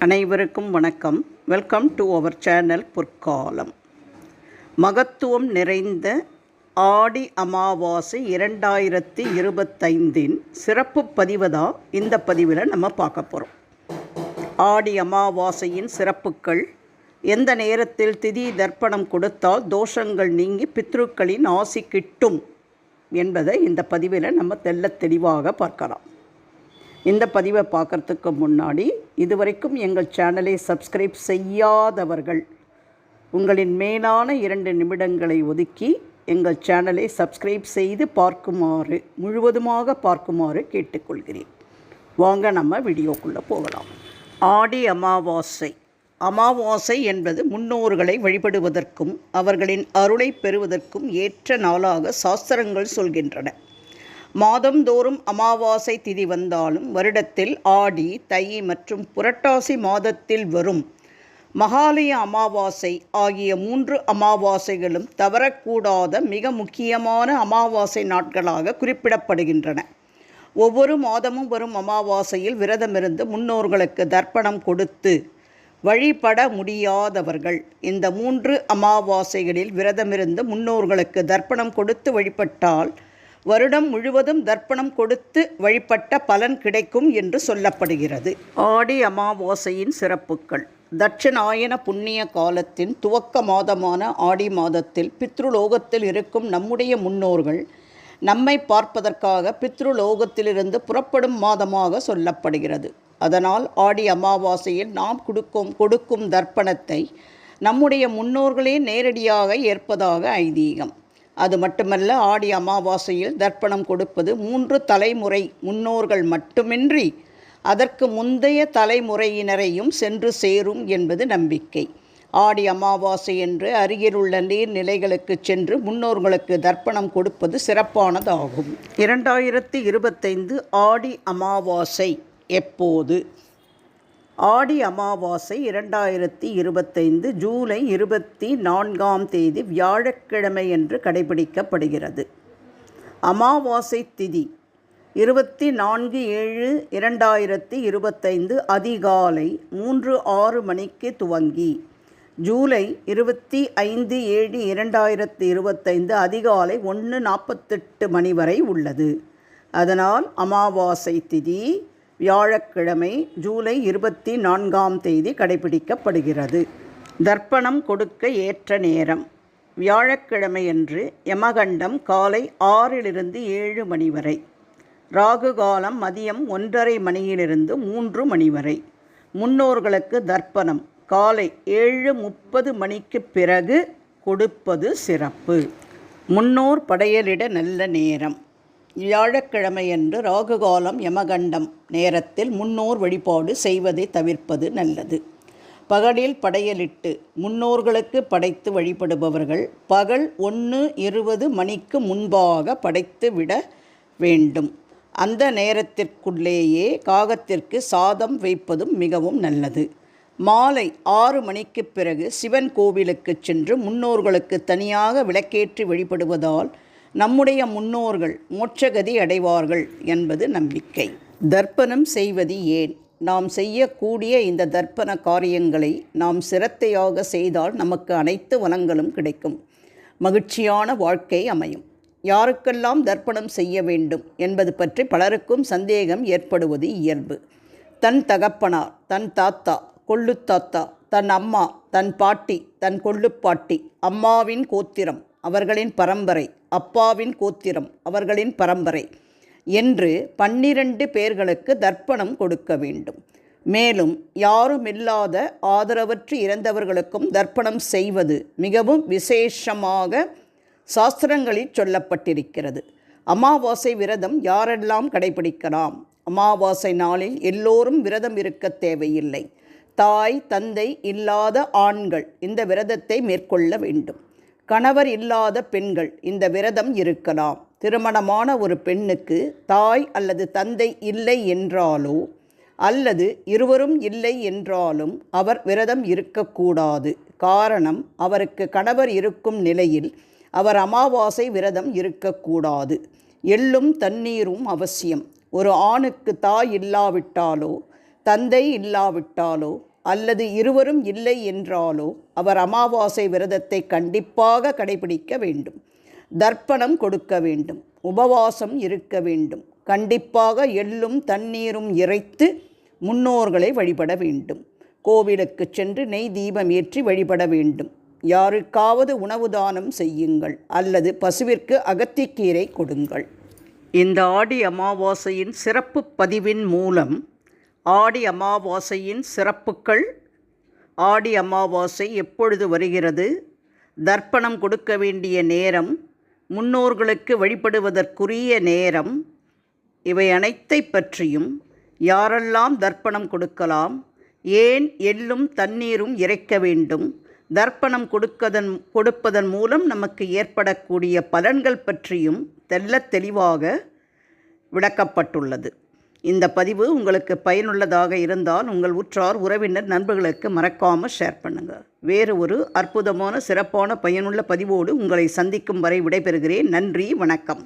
அனைவருக்கும் வணக்கம். Welcome to our channel பொற்காலம். மகத்துவம் நிறைந்த ஆடி அமாவாசை 2025 சிறப்பு பதிவு தான் இந்த பதிவில் நம்ம பார்க்க போகிறோம். ஆடி அமாவாசையின் சிறப்புகள், எந்த நேரத்தில் திதி தர்ப்பணம் கொடுத்தால் தோஷங்கள் நீங்கி பித்ருக்களின் ஆசி கிட்டும் என்பதை இந்த பதிவில் நம்ம தெளிவாக பார்க்கலாம். இந்த பதிவை பார்க்குறதுக்கு முன்னாடி இதுவரைக்கும் எங்கள் சேனலை சப்ஸ்கிரைப் செய்யாதவர்கள் உங்களின் மேலான 2 நிமிடங்களை ஒதுக்கி எங்கள் சேனலை சப்ஸ்கிரைப் செய்து முழுவதுமாக பார்க்குமாறு கேட்டுக்கொள்கிறேன். வாங்க நம்ம வீடியோக்குள்ளே போகலாம். ஆடி அமாவாசை. அமாவாசை என்பது முன்னோர்களை வழிபடுவதற்கும் அவர்களின் அருளை பெறுவதற்கும் ஏற்ற நாளாக சாஸ்திரங்கள் சொல்கின்றன. மாதந்தோறும் அமாவாசை திதி வந்தாலும் வருடத்தில் ஆடி, தை மற்றும் புரட்டாசி மாதத்தில் வரும் மகாலய அமாவாசை ஆகிய 3 அமாவாசைகளும் தவறக்கூடாத மிக முக்கியமான அமாவாசை நாட்களாக குறிப்பிடப்படுகின்றன. ஒவ்வொரு மாதமும் வரும் அமாவாசையில் விரதமிருந்து முன்னோர்களுக்கு தர்ப்பணம் கொடுத்து வழிபட முடியாதவர்கள் இந்த 3 அமாவாசைகளில் விரதமிருந்து முன்னோர்களுக்கு தர்ப்பணம் கொடுத்து வழிபட்டால் வருடம் முழுவதும் தர்ப்பணம் கொடுத்து வழிபட்ட பலன் கிடைக்கும் என்று சொல்லப்படுகிறது. ஆடி அமாவாசையின் சிறப்புகள். தட்சிணாயன புண்ணிய காலத்தின் துவக்க மாதமான ஆடி மாதத்தில் பித்ருலோகத்தில் இருக்கும் நம்முடைய முன்னோர்கள் நம்மை பார்ப்பதற்காக பித்ருலோகத்திலிருந்து புறப்படும் மாதமாக சொல்லப்படுகிறது. அதனால் ஆடி அமாவாசையில் நாம் கொடுக்கும் தர்ப்பணத்தை நம்முடைய முன்னோர்களே நேரடியாக ஏற்பதாக ஐதீகம். அது மட்டுமல்ல, ஆடி அமாவாசையில் தர்ப்பணம் கொடுப்பது 3 தலைமுறை முன்னோர்கள் மட்டுமின்றி அதற்கு முந்தைய தலைமுறையினரையும் சென்று சேரும் என்பது நம்பிக்கை. ஆடி அமாவாசை என்று அருகிலுள்ள நீர்நிலைகளுக்கு சென்று முன்னோர்களுக்கு தர்ப்பணம் கொடுப்பது சிறப்பானதாகும். 2025 ஆடி அமாவாசை எப்போது? ஆடி அமாவாசை 2025 ஜூலை 24ஆம் தேதி வியாழக்கிழமை என்று கடைபிடிக்கப்படுகிறது. அமாவாசை திதி 24/7/2025 அதிகாலை 3:06 மணிக்கு துவங்கி ஜூலை 25/7/2025 அதிகாலை 1:48 மணி வரை உள்ளது. அதனால் அமாவாசை திதி வியாழக்கிழமை ஜூலை 24ஆம் தேதி கடைபிடிக்கப்படுகிறது. தர்ப்பணம் கொடுக்க ஏற்ற நேரம். வியாழக்கிழமையன்று யமகண்டம் காலை 6 - 7 மணி வரை, ராகு காலம் மதியம் 1:30 மணியிலிருந்து 3 மணி வரை. முன்னோர்களுக்கு தர்ப்பணம் காலை 7:30 மணிக்கு பிறகு கொடுப்பது சிறப்பு. முன்னோர் படையலிட நல்ல நேரம். வியாழக்கிழமையன்று ராகுகாலம் யமகண்டம் நேரத்தில் முன்னோர் வழிபாடு செய்வதை தவிர்ப்பது நல்லது. பகலில் படையலிட்டு முன்னோர்களுக்கு படைத்து வழிபடுபவர்கள் பகல் 1:20 மணிக்கு முன்பாக படைத்து விட வேண்டும். அந்த நேரத்திற்குள்ளேயே காகத்திற்கு சாதம் வைப்பதும் மிகவும் நல்லது. மாலை 6 மணிக்கு பிறகு சிவன் கோவிலுக்கு சென்று முன்னோர்களுக்கு தனியாக விளக்கேற்றி வழிபடுவதால் நம்முடைய முன்னோர்கள் மோட்சகதி அடைவார்கள் என்பது நம்பிக்கை. தர்ப்பணம் செய்வது ஏன்? நாம் செய்யக்கூடிய இந்த தர்ப்பண காரியங்களை நாம் சிரத்தையாக செய்தால் நமக்கு அனைத்து வளங்களும் கிடைக்கும், மகிழ்ச்சியான வாழ்க்கை அமையும். யாருக்கெல்லாம் தர்ப்பணம் செய்ய வேண்டும் என்பது பற்றி பலருக்கும் சந்தேகம் ஏற்படுவது இயல்பு. தன் தகப்பனார், தன் தாத்தா, கொள்ளுத்தாத்தா, தன் அம்மா, தன் பாட்டி, தன் கொள்ளுப்பாட்டி, அம்மாவின் கோத்திரம் அவர்களின் பரம்பரை, அப்பாவின் கோத்திரம் அவர்களின் பரம்பரை என்று 12 பேர்களுக்கு தர்ப்பணம் கொடுக்க வேண்டும். மேலும் யாருமில்லாத ஆதரவற்று இறந்தவர்களுக்கும் தர்ப்பணம் செய்வது மிகவும் விசேஷமாக சாஸ்திரங்களில் சொல்லப்பட்டிருக்கிறது. அமாவாசை விரதம் யாரெல்லாம் கடைபிடிக்கலாம்? அமாவாசை நாளில் எல்லோரும் விரதம் இருக்க தேவையில்லை. தாய் தந்தை இல்லாத ஆண்கள் இந்த விரதத்தை மேற்கொள்ள வேண்டும். கணவர் இல்லாத பெண்கள் இந்த விரதம் இருக்கலாம். திருமணமான ஒரு பெண்ணுக்கு தாய் அல்லது தந்தை இல்லை என்றாலோ அல்லது இருவரும் இல்லை என்றாலும் அவர் விரதம் இருக்கக்கூடாது. காரணம், அவருக்கு கணவர் இருக்கும் நிலையில் அவர் அமாவாசை விரதம் இருக்கக்கூடாது. எள்ளும் தண்ணீரும் அவசியம். ஒரு ஆணுக்கு தாய் இல்லாவிட்டாலோ தந்தை இல்லாவிட்டாலோ அல்லது இருவரும் இல்லை என்றாலோ அவர் அமாவாசை விரதத்தை கண்டிப்பாக கடைபிடிக்க வேண்டும். தர்ப்பணம் கொடுக்க வேண்டும். உபவாசம் இருக்க வேண்டும். கண்டிப்பாக எள்ளும் தண்ணீரும் இறைத்து முன்னோர்களை வழிபட வேண்டும். கோவிலுக்கு சென்று நெய் தீபம் ஏற்றி வழிபட வேண்டும். யாருக்காவது உணவு தானம் செய்யுங்கள் அல்லது பசுவிற்கு அகத்திக்கீரை கொடுங்கள். இந்த ஆடி அமாவாசையின் சிறப்பு பதிவின் மூலம் ஆடி அமாவாசையின் சிறப்புகள், ஆடி அமாவாசை எப்பொழுது வருகிறது, தர்ப்பணம் கொடுக்க வேண்டிய நேரம், முன்னோர்களுக்கு வழிபடுவதற்குரிய நேரம், இவை அனைத்தை பற்றியும், யாரெல்லாம் தர்ப்பணம் கொடுக்கலாம், ஏன் எள்ளும் தண்ணீரும் இறைக்க வேண்டும், தர்ப்பணம் கொடுப்பதன் மூலம் நமக்கு ஏற்படக்கூடிய பலன்கள் பற்றியும் தெள்ளத் தெளிவாக விளக்கப்பட்டுள்ளது. இந்த பதிவு உங்களுக்கு பயனுள்ளதாக இருந்தால் உங்கள் உற்றார் உறவினர் நண்பர்களுக்கு மறக்காமல் ஷேர் பண்ணுங்கள். வேறு ஒரு அற்புதமான சிறப்பான பயனுள்ள பதிவோடு உங்களை சந்திக்கும் வரை விடைபெறுகிறேன். நன்றி, வணக்கம்.